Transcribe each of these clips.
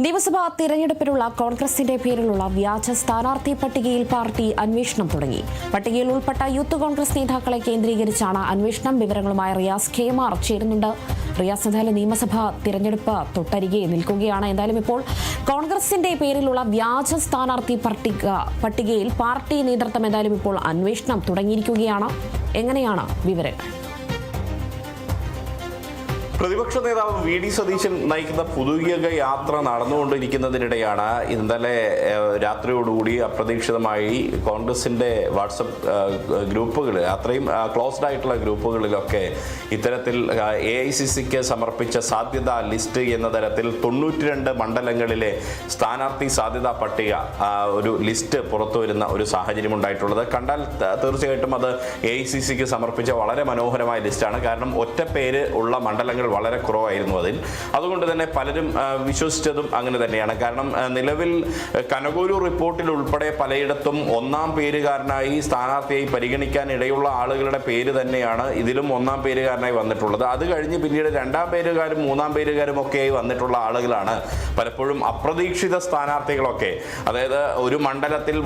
നിയമസഭാ തിരഞ്ഞെടുപ്പിനുള്ള കോൺഗ്രസിന്റെ പേരിലുള്ള വ്യാജ സ്ഥാനാർത്ഥി പട്ടികയിൽ പാർട്ടി അന്വേഷണം തുടങ്ങി. പട്ടികയിൽ ഉൾപ്പെട്ട യൂത്ത് കോൺഗ്രസ് നേതാക്കളെ കേന്ദ്രീകരിച്ചാണ് അന്വേഷണം. വിവരങ്ങളുമായി റിയാസ് കെമാർ ചേരുന്നുണ്ട്. റിയാസ്, എന്തായാലും നിയമസഭാ തിരഞ്ഞെടുപ്പ് തൊട്ടരികെ നിൽക്കുകയാണ്. എന്തായാലും ഇപ്പോൾ കോൺഗ്രസിന്റെ പേരിലുള്ള വ്യാജ സ്ഥാനാർത്ഥി പട്ടികയിൽ പാർട്ടി നേതൃത്വം എന്തായാലും ഇപ്പോൾ അന്വേഷണം തുടങ്ങിയിരിക്കുകയാണ്. എങ്ങനെയാണ് വിവരങ്ങൾ? പ്രതിപക്ഷ നേതാവ് വി ഡി സതീശൻ നയിക്കുന്ന പുതുയുഗ യാത്ര നടന്നുകൊണ്ടിരിക്കുന്നതിനിടെയാണ് ഇന്നലെ രാത്രിയോടുകൂടി അപ്രതീക്ഷിതമായി കോൺഗ്രസിന്റെ വാട്സപ്പ് ഗ്രൂപ്പുകളിൽ, അത്രയും ക്ലോസ്ഡ് ആയിട്ടുള്ള ഗ്രൂപ്പുകളിലൊക്കെ ഇത്തരത്തിൽ AICCക്ക് സമർപ്പിച്ച സാധ്യതാ ലിസ്റ്റ് എന്ന തരത്തിൽ 92 മണ്ഡലങ്ങളിലെ സ്ഥാനാർത്ഥി സാധ്യതാ പട്ടിക ഒരു ലിസ്റ്റ് പുറത്തു വരുന്ന ഒരു സാഹചര്യം ഉണ്ടായിട്ടുള്ളത്. കണ്ടാൽ തീർച്ചയായിട്ടും അത് AICCക്ക് സമർപ്പിച്ച വളരെ മനോഹരമായ ലിസ്റ്റാണ്. കാരണം ഒറ്റ പേര് ഉള്ള മണ്ഡലങ്ങൾ വളരെ കുറവായിരുന്നു അതിൽ. അതുകൊണ്ട് തന്നെ പലരും വിശ്വസിച്ചതും അങ്ങനെ തന്നെയാണ്. കാരണം നിലവിൽ കനകൂരൂർ റിപ്പോർട്ടിൽ ഉൾപ്പെടെ പലയിടത്തും ഒന്നാം പേരുകാരനായി സ്ഥാനാർത്ഥിയായി പരിഗണിക്കാൻ ഇടയുള്ള ആളുകളുടെ പേര് തന്നെയാണ് ഇതിലും ഒന്നാം പേരുകാരനായി വന്നിട്ടുള്ളത്. അത് കഴിഞ്ഞ് പിന്നീട് രണ്ടാം പേരുകാരും മൂന്നാം പേരുകാരും ഒക്കെയായി വന്നിട്ടുള്ള ആളുകളാണ് പലപ്പോഴും അപ്രതീക്ഷിത സ്ഥാനാർത്ഥികളൊക്കെ. അതായത് ഒരു മണ്ഡലത്തിൽ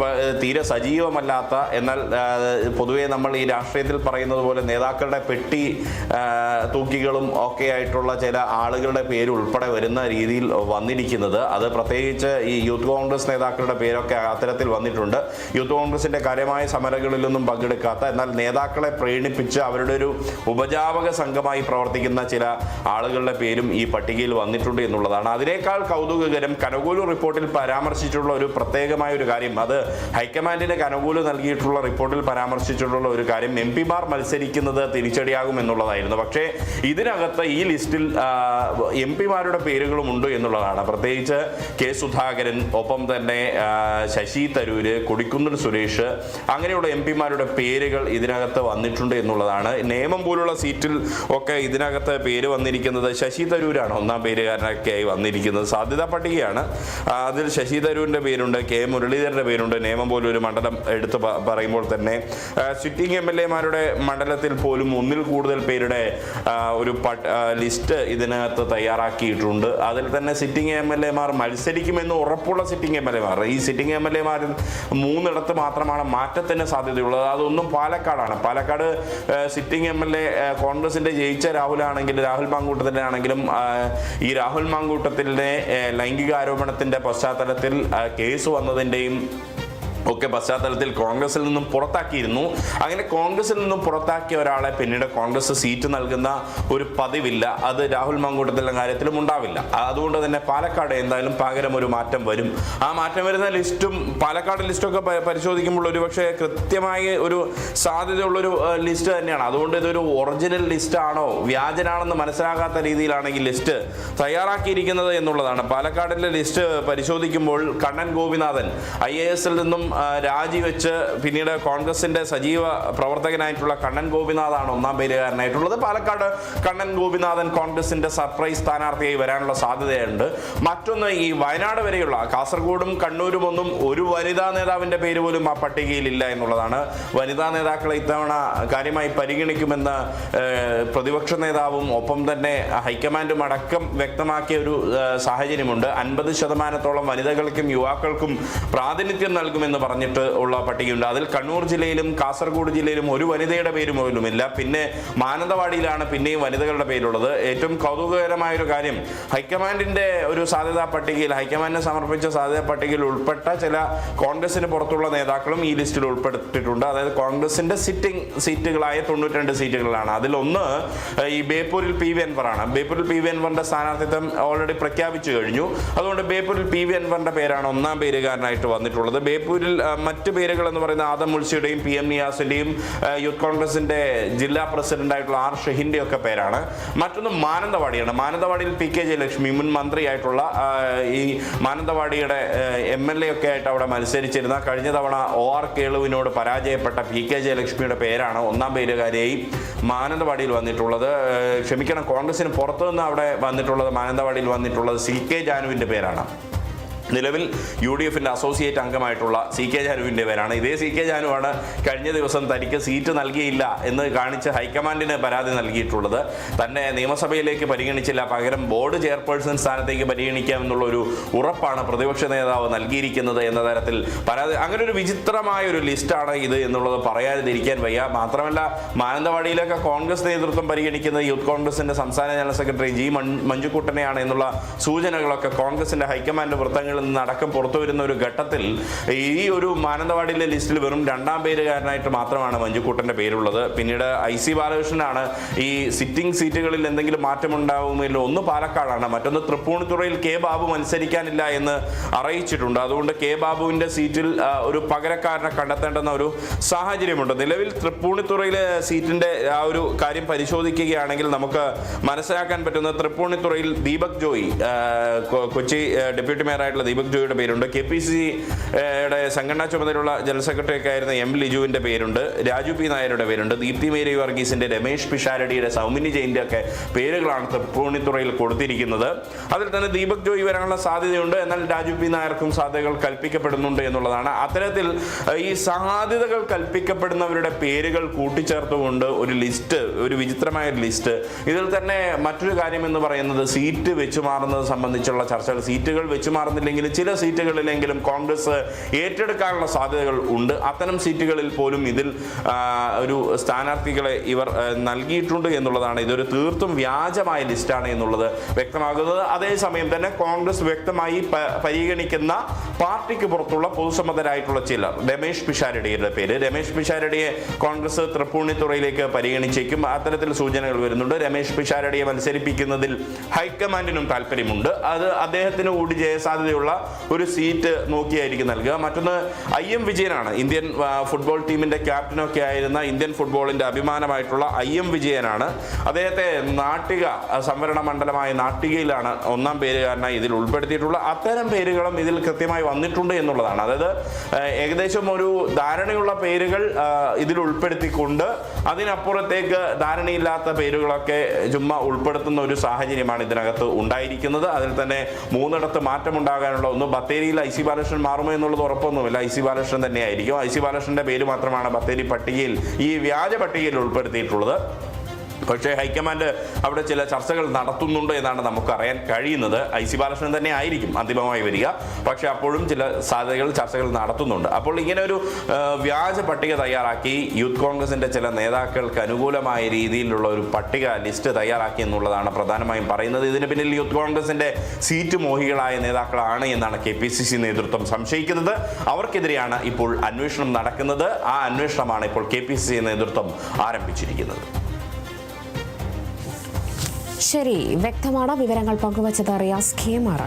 തീരെ സജീവമല്ലാത്ത, എന്നാൽ പൊതുവെ നമ്മൾ ഈ രാഷ്ട്രീയത്തിൽ പറയുന്നത് പോലെ നേതാക്കളുടെ പെട്ടി തൂക്കികളും ഒക്കെ ആയിട്ടുള്ള ചില ആളുകളുടെ പേര് ഉൾപ്പെടെ വരുന്ന രീതിയിൽ വന്നിരിക്കുന്നത്. അത് പ്രത്യേകിച്ച് ഈ യൂത്ത് കോൺഗ്രസ് നേതാക്കളുടെ പേരൊക്കെ അത്തരത്തിൽ വന്നിട്ടുണ്ട്. യൂത്ത് കോൺഗ്രസിന്റെ കാര്യമായ സമരങ്ങളിലൊന്നും പങ്കെടുക്കാത്ത, എന്നാൽ നേതാക്കളെ പ്രേരിപ്പിച്ച് അവരുടെ ഒരു ഉപജാപക സംഘമായി പ്രവർത്തിക്കുന്ന ചില ആളുകളുടെ പേരും ഈ പട്ടികയിൽ വന്നിട്ടുണ്ട് എന്നുള്ളതാണ്. അതിനേക്കാൾ കൗതുകകരം കനകൂലു റിപ്പോർട്ടിൽ പരാമർശിച്ചിട്ടുള്ള ഒരു പ്രത്യേകമായ ഒരു കാര്യം, അത് ഹൈക്കമാൻഡിന് കനകൂലു നൽകിയിട്ടുള്ള റിപ്പോർട്ടിൽ പരാമർശിച്ചിട്ടുള്ള ഒരു കാര്യം, MP-മാർ മത്സരിക്കുന്നത് തിരിച്ചടിയാകും എന്നുള്ളതായിരുന്നു. പക്ഷേ ഇതിനകത്ത് ഈ ലിസ്റ്റിൽ MP-മാരുടെ പേരുകളും ഉണ്ട് എന്നുള്ളതാണ്. പ്രത്യേകിച്ച് K. സുധാകരൻ, ഒപ്പം തന്നെ ശശി തരൂര്, കൊടിക്കുന്നിൽ സുരേഷ്, അങ്ങനെയുള്ള MP-മാരുടെ പേരുകൾ ഇതിനകത്ത് വന്നിട്ടുണ്ട് എന്നുള്ളതാണ്. നേമം പോലുള്ള സീറ്റിൽ ഒക്കെ ഇതിനകത്ത് പേര് വന്നിരിക്കുന്നത് ശശി തരൂരാണ് ഒന്നാം പേരുകാരനൊക്കെയായി വന്നിരിക്കുന്നത്. സാധ്യതാ പട്ടികയാണ്. അതിൽ ശശി തരൂരിന്റെ പേരുണ്ട്, K. മുരളീധരന്റെ പേരുണ്ട്. നേമം പോലൊരു മണ്ഡലം എടുത്ത് പറയുമ്പോൾ തന്നെ സിറ്റിംഗ് MLA-മാരുടെ മണ്ഡലത്തിൽ പോലും ഒന്നിൽ കൂടുതൽ പേരുടെ ഒരു ലിസ്റ്റ് ഇതിനകത്ത് തയ്യാറാക്കിയിട്ടുണ്ട്. അതിൽ തന്നെ സിറ്റിംഗ് MLA-മാർ മത്സരിക്കുമെന്ന് ഉറപ്പുള്ള സിറ്റിംഗ് MLA-മാർ, ഈ സിറ്റിംഗ് MLA-മാരിൽ 3 മാത്രമാണ് മാറ്റത്തിന് സാധ്യതയുള്ളത്. അതൊന്നും പാലക്കാടാണ്. പാലക്കാട് സിറ്റിംഗ് MLA കോൺഗ്രസിന്റെ ജയിച്ച രാഹുൽ മാങ്കൂട്ടത്തിന്റെ ആണെങ്കിലും ഈ രാഹുൽ മാങ്കൂട്ടത്തിന്റെ ലൈംഗികാരോപണത്തിന്റെ പശ്ചാത്തലത്തിൽ കേസ് വന്നതിന്റെയും ഒക്കെ പശ്ചാത്തലത്തിൽ കോൺഗ്രസിൽ നിന്നും പുറത്താക്കിയിരുന്നു. അങ്ങനെ കോൺഗ്രസിൽ നിന്നും പുറത്താക്കിയ ഒരാളെ പിന്നീട് കോൺഗ്രസ് സീറ്റ് നൽകുന്ന ഒരു പതിവില്ല. അത് രാഹുൽ മാങ്കൂട്ടത്തിൻ്റെ കാര്യത്തിലും ഉണ്ടാവില്ല. അതുകൊണ്ട് തന്നെ പാലക്കാട് എന്തായാലും പകരം ഒരു മാറ്റം വരും. ആ മാറ്റം വരുന്ന ലിസ്റ്റും പാലക്കാട് ലിസ്റ്റൊക്കെ പരിശോധിക്കുമ്പോൾ ഒരുപക്ഷെ കൃത്യമായി ഒരു സാധ്യതയുള്ളൊരു ലിസ്റ്റ് തന്നെയാണ്. അതുകൊണ്ട് ഇതൊരു ഒറിജിനൽ ലിസ്റ്റാണോ വ്യാജനാണെന്ന് മനസ്സിലാകാത്ത രീതിയിലാണെങ്കിൽ ലിസ്റ്റ് തയ്യാറാക്കിയിരിക്കുന്നത് എന്നുള്ളതാണ്. പാലക്കാടിൻ്റെ ലിസ്റ്റ് പരിശോധിക്കുമ്പോൾ കണ്ണൻ ഗോപിനാഥൻ IAS-ൽ നിന്നും രാജിവെച്ച് പിന്നീട് കോൺഗ്രസിന്റെ സജീവ പ്രവർത്തകനായിട്ടുള്ള കണ്ണൻ ഗോപിനാഥാണ് ഒന്നാം പേരുകാരനായിട്ടുള്ളത്. പാലക്കാട് കണ്ണൻ ഗോപിനാഥൻ കോൺഗ്രസിന്റെ സർപ്രൈസ് സ്ഥാനാർത്ഥിയായി വരാനുള്ള സാധ്യതയുണ്ട്. മറ്റൊന്ന്, ഈ വയനാട് വരെയുള്ള കാസർഗോഡും കണ്ണൂരും ഒന്നും ഒരു വനിതാ നേതാവിന്റെ പേര് പോലും ആ പട്ടികയിൽ ഇല്ല എന്നുള്ളതാണ്. വനിതാ നേതാക്കളെ ഇത്തവണ കാര്യമായി പരിഗണിക്കുമെന്ന് പ്രതിപക്ഷ നേതാവും ഒപ്പം തന്നെ ഹൈക്കമാൻഡും അടക്കം വ്യക്തമാക്കിയ ഒരു സാഹചര്യമുണ്ട്. 50% വനിതകൾക്കും യുവാക്കൾക്കും പ്രാതിനിധ്യം നൽകുമെന്ന് പറഞ്ഞിട്ട് ഉള്ള പട്ടികയുണ്ട്. അതിൽ കണ്ണൂർ ജില്ലയിലും കാസർഗോഡ് ജില്ലയിലും ഒരു വനിതയുടെ പേര് പോലുമില്ല. പിന്നെ മാനന്തവാടിയിലാണ് പിന്നെയും വനിതകളുടെ പേരുള്ളത്. ഏറ്റവും കൗതുകകരമായ ഒരു കാര്യം, ഹൈക്കമാൻഡിന്റെ ഒരു സാധ്യതാ പട്ടികയിൽ, ഹൈക്കമാൻഡിന് സമർപ്പിച്ച സാധ്യതാ പട്ടികയിൽ ഉൾപ്പെട്ട ചില കോൺഗ്രസിന് പുറത്തുള്ള നേതാക്കളും ഈ ലിസ്റ്റിൽ ഉൾപ്പെടുത്തിയിട്ടുണ്ട്. അതായത് കോൺഗ്രസിന്റെ സിറ്റിംഗ് സീറ്റുകളായ 92 സീറ്റുകളാണ്. അതിലൊന്ന് ഈ ബേപ്പൂരിൽ PV അൻവറാണ്. ബേപ്പൂരിൽ PV അൻവറിന്റെ സ്ഥാനാർത്ഥിത്വം ഓൾറെഡി പ്രഖ്യാപിച്ചു കഴിഞ്ഞു. അതുകൊണ്ട് ബേപ്പൂരിൽ PV അൻവറിന്റെ പേരാണ് ഒന്നാം പേരുകാരനായിട്ട് വന്നിട്ടുള്ളത്. ബേപ്പൂരിൽ മറ്റ് പേരുകൾ എന്ന് പറയുന്ന ആദം മുൾസിയുടെയും PM നിയാസിന്റെയും യൂത്ത് കോൺഗ്രസിന്റെ ജില്ലാ പ്രസിഡന്റായിട്ടുള്ള R. ഷഹീന്റെയും ഒക്കെ പേരാണ്. മറ്റൊന്ന് മാനന്തവാടിയാണ്. മാനന്തവാടിയിൽ PK ജയലക്ഷ്മി, മുൻ മന്ത്രിയായിട്ടുള്ള ഈ മാനന്തവാടിയുടെ MLA ഒക്കെ ആയിട്ട് അവിടെ മത്സരിച്ചിരുന്ന, കഴിഞ്ഞ തവണ OR കേളുവിനോട് പരാജയപ്പെട്ട PK ജയലക്ഷ്മിയുടെ പേരാണ് ഒന്നാം പേരുകാരിയായി മാനന്തവാടിയിൽ വന്നിട്ടുള്ളത്. ക്ഷമിക്കണം, കോൺഗ്രസിന് പുറത്തുനിന്ന് അവിടെ വന്നിട്ടുള്ളത്, മാനന്തവാടിയിൽ വന്നിട്ടുള്ളത് CK ജാനുവിന്റെ പേരാണ്. നിലവിൽ UDFന്റെ അസോസിയേറ്റ് അംഗമായിട്ടുള്ള CK ജാനുവിൻ്റെ പേരാണ്. ഇതേ CK ജാനുവാണ് കഴിഞ്ഞ ദിവസം തനിക്ക് സീറ്റ് നൽകിയില്ല എന്ന് കാണിച്ച് ഹൈക്കമാൻഡിന് പരാതി നൽകിയിട്ടുള്ളത്. തന്നെ നിയമസഭയിലേക്ക് പരിഗണിച്ചില്ല, പകരം ബോർഡ് ചെയർപേഴ്സൺ സ്ഥാനത്തേക്ക് പരിഗണിക്കാമെന്നുള്ള ഒരു ഉറപ്പാണ് പ്രതിപക്ഷ നേതാവ് നൽകിയിരിക്കുന്നത് എന്ന തരത്തിൽ പരാതി. അങ്ങനെ ഒരു വിചിത്രമായ ഒരു ലിസ്റ്റാണ് ഇത് എന്നുള്ളത് പറയാതിരിക്കാൻ വയ്യ. മാത്രമല്ല, മാനന്തവാടിയിലൊക്കെ കോൺഗ്രസ് നേതൃത്വം പരിഗണിക്കുന്നത് യൂത്ത് കോൺഗ്രസിന്റെ സംസ്ഥാന ജനറൽ സെക്രട്ടറി G. മഞ്ജുക്കുട്ടനെയാണ് എന്നുള്ള സൂചനകളൊക്കെ കോൺഗ്രസിന്റെ ഹൈക്കമാൻഡ് വൃത്തങ്ങളിൽ അടക്കം പുറത്തു വരുന്ന ഒരു ഘട്ടത്തിൽ ഈ ഒരു മാനന്തവാടിയിലെ ലിസ്റ്റിൽ വെറും 2ാം പേരുകാരനായിട്ട് മാത്രമാണ് മഞ്ജുക്കുട്ടന്റെ പേരുള്ളത്. പിന്നീട് IC ബാലകൃഷ്ണനാണ്. ഈ സിറ്റിംഗ് സീറ്റുകളിൽ എന്തെങ്കിലും മാറ്റമുണ്ടാവുമല്ലോ, ഒന്ന് പാലക്കാടാണ്, മറ്റൊന്ന് തൃപ്പൂണിത്തുറയിൽ K. ബാബു മത്സരിക്കാനില്ല എന്ന് അറിയിച്ചിട്ടുണ്ട്. അതുകൊണ്ട് K. ബാബുവിന്റെ സീറ്റിൽ ഒരു പകരക്കാരനെ കണ്ടെത്തേണ്ടുന്ന ഒരു സാഹചര്യമുണ്ട്. നിലവിൽ തൃപ്പൂണിത്തുറയിലെ സീറ്റിന്റെ ആ ഒരു കാര്യം പരിശോധിക്കുകയാണെങ്കിൽ നമുക്ക് മനസ്സിലാക്കാൻ പറ്റുന്നത് തൃപ്പൂണിത്തുറയിൽ ദീപക് ജോയി, കൊച്ചി ഡെപ്യൂട്ടി മേയറായിട്ടുള്ള ദീപക് ജോയിയുടെ പേരുണ്ട്. KPCCയുടെ സംഘടനാ ചുമതലയുള്ള ജനറൽ സെക്രട്ടറി ഒക്കെ ആയിരുന്ന M. ലിജുവിന്റെ പേരുണ്ട്. രാജു P. നായരുടെ പേരുണ്ട്. ദീപ്തി മേരി വർഗീസിന്റെ, രമേശ് പിഷാരടിയുടെ, സൗമിനി ജെയിന്റെ ഒക്കെ പേരുകളാണ് തൃപ്പൂണിത്തുറയിൽ കൊടുത്തിരിക്കുന്നത്. അതിൽ തന്നെ ദീപക് ജോയി വരാനുള്ള സാധ്യതയുണ്ട്. എന്നാൽ രാജു P. നായർക്കും സാധ്യതകൾ കൽപ്പിക്കപ്പെടുന്നുണ്ട് എന്നുള്ളതാണ്. അത്തരത്തിൽ ഈ സാധ്യതകൾ കൽപ്പിക്കപ്പെടുന്നവരുടെ പേരുകൾ കൂട്ടിച്ചേർത്തുകൊണ്ട് ഒരു ലിസ്റ്റ്, ഒരു വിചിത്രമായ ലിസ്റ്റ്. ഇതിൽ തന്നെ മറ്റൊരു കാര്യം എന്ന് പറയുന്നത് സീറ്റ് വെച്ചു മാറുന്നത് സംബന്ധിച്ചുള്ള ചർച്ചകൾ. സീറ്റുകൾ വെച്ചു മാറുന്നില്ലെങ്കിൽ ചില സീറ്റുകളിലെങ്കിലും കോൺഗ്രസ് ഏറ്റെടുക്കാനുള്ള സാധ്യതകൾ ഉണ്ട്. അത്തരം സീറ്റുകളിൽ പോലും ഇതിൽ ഒരു സ്ഥാനാർത്ഥികളെ ഇവർ നൽകിയിട്ടുണ്ട് എന്നുള്ളതാണ്. ഇതൊരു തീർത്തും വ്യാജമായ ലിസ്റ്റാണ് എന്നുള്ളത് വ്യക്തമാകുന്നത്. അതേസമയം തന്നെ കോൺഗ്രസ് വ്യക്തമായി പരിഗണിക്കുന്ന പാർട്ടിക്ക് പുറത്തുള്ള പൊതുസമ്മതരായിട്ടുള്ള ചിലർ, രമേശ് പിഷാരടിയുടെ പേര്, രമേശ് പിഷാരടിയെ കോൺഗ്രസ് തൃപ്പൂണിത്തുറയിലേക്ക് പരിഗണിച്ചേക്കും. അത്തരത്തിൽ സൂചനകൾ വരുന്നുണ്ട്. രമേശ് പിഷാരടിയെ മത്സരിപ്പിക്കുന്നതിൽ ഹൈക്കമാൻഡിനും താല്പര്യമുണ്ട്. അത് അദ്ദേഹത്തിന് കൂടി ജയസാധ്യതയുള്ള ഒരു സീറ്റ് നോക്കിയായിരിക്കും നൽകുക. മറ്റൊന്ന് IM വിജയനാണ്. ഇന്ത്യൻ ഫുട്ബോൾ ടീമിന്റെ ക്യാപ്റ്റനൊക്കെ ആയിരുന്ന, ഇന്ത്യൻ ഫുട്ബോളിന്റെ അഭിമാനമായിട്ടുള്ള IM വിജയനാണ്. അദ്ദേഹത്തെ നാട്ടിക സംവരണ മണ്ഡലമായ നാട്ടികയിലാണ് 1ാം പേരുകാരനായി ഇതിൽ ഉൾപ്പെടുത്തിയിട്ടുള്ള. അത്തരം പേരുകളും ഇതിൽ കൃത്യമായി വന്നിട്ടുണ്ട് എന്നുള്ളതാണ്. അതായത് ഏകദേശം ഒരു ധാരണയുള്ള പേരുകൾ ഇതിൽ ഉൾപ്പെടുത്തിക്കൊണ്ട് അതിനപ്പുറത്തേക്ക് ധാരണയില്ലാത്ത പേരുകളൊക്കെ ചുമ്മാ ഉൾപ്പെടുത്തുന്ന ഒരു സാഹചര്യമാണ് ഇതിനകത്ത് ഉണ്ടായിരിക്കുന്നത്. അതിൽ തന്നെ 3ഇടത്ത് മാറ്റമുണ്ടാകാനുള്ള ഒന്ന്, ബത്തേരിയിൽ IC ബാലകൃഷ്ണൻ മാറുമോ എന്നുള്ളത് ഉറപ്പൊന്നുമില്ല. IC ബാലകൃഷ്ണൻ തന്നെയായിരിക്കും. IC ബാലകൃഷ്ണന്റെ പേര് മാത്രമാണ് ബത്തേരി പട്ടികയിൽ, ഈ വ്യാജ പട്ടികയിൽ ഉൾപ്പെടുത്തിയിട്ടുള്ളത്. പക്ഷേ ഹൈക്കമാൻഡ് അവിടെ ചില ചർച്ചകൾ നടത്തുന്നുണ്ട് എന്നാണ് നമുക്കറിയാൻ കഴിയുന്നത്. IC ബാലകൃഷ്ണൻ തന്നെ ആയിരിക്കും അന്തിമമായി വരിക. പക്ഷേ അപ്പോഴും ചില സാധ്യതകൾ, ചർച്ചകൾ നടത്തുന്നുണ്ട്. അപ്പോൾ ഇങ്ങനെ ഒരു വ്യാജ പട്ടിക തയ്യാറാക്കി യൂത്ത് കോൺഗ്രസിന്റെ ചില നേതാക്കൾക്ക് അനുകൂലമായ രീതിയിലുള്ള ഒരു പട്ടിക, ലിസ്റ്റ് തയ്യാറാക്കി എന്നുള്ളതാണ് പ്രധാനമായും പറയുന്നത്. ഇതിന് പിന്നിൽ യൂത്ത് കോൺഗ്രസിന്റെ സീറ്റ് മോഹികളായ നേതാക്കളാണ് എന്നാണ് KPCC നേതൃത്വം സംശയിക്കുന്നത്. അവർക്കെതിരെയാണ് ഇപ്പോൾ അന്വേഷണം നടക്കുന്നത്. ആ അന്വേഷണമാണ് ഇപ്പോൾ KPCC നേതൃത്വം ആരംഭിച്ചിരിക്കുന്നത്. ശരി, വ്യക്തമാണ്. വിവരങ്ങൾ പങ്കുവച്ചത് റിയാസ് KM ആണ്.